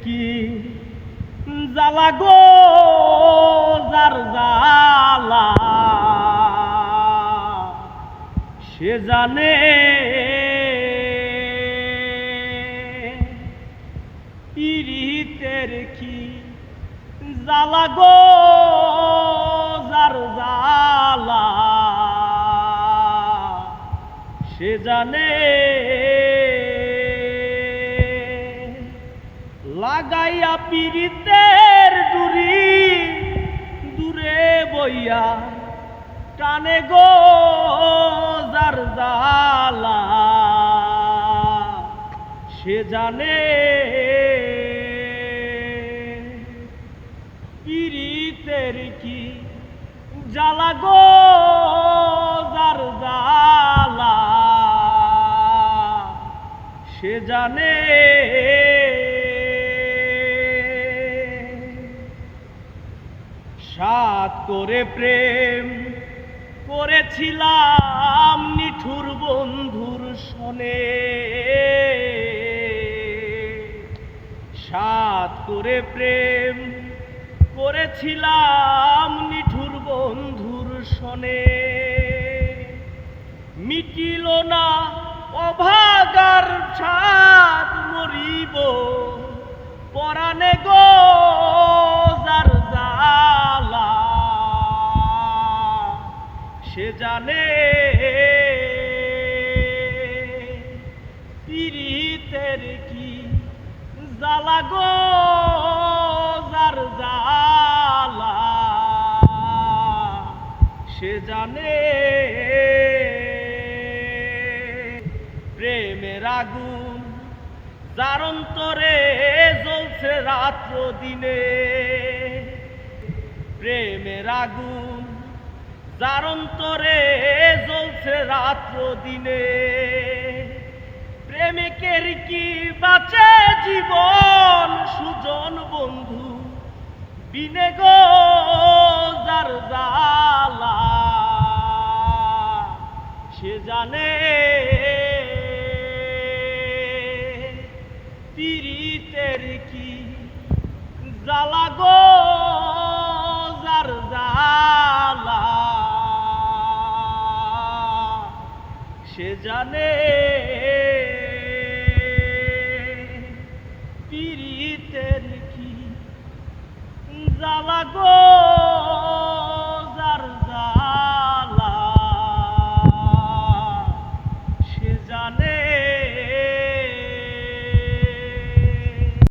কি জ্বালা গো যার জ্বালা সে জানে, পীড়িতের কি জ্বালা গো যার জ্বালা সে জানে। লাগাইয়া পীড়িতের ডুরি দূরে বইয়া টানে গো যার জ্বালা সে জানে, পীড়িতের কি জ্বালা গো যার জ্বালা সে জানে। সাত করে প্রেম করেছিলাম নিঠুর বন্ধুর সনে, সাত করে প্রেম করেছিলাম নিঠুর বন্ধুর সনে, মিটিল না অভাগার ছাদ মরিব পরাণে গো যার জ্বালা সে জানে, পীড়িতের কি জ্বালা গো যার জ্বালা সে জানে। প্রেমের আগুন যার অন্তরে জ্বলছে রাত্র দিনে, প্রেমের আগুন যার অন্তরে জ্বলছে রাত্র দিনে, প্রেমিকের কি বাঁচে জীবন সুজন বন্ধু বিনে গো যার জ্বালা সে জানে, পীড়িতের কি জ্বালা গো যার জ্বালা সে জানে, পীড়িতের কি জ্বালা গো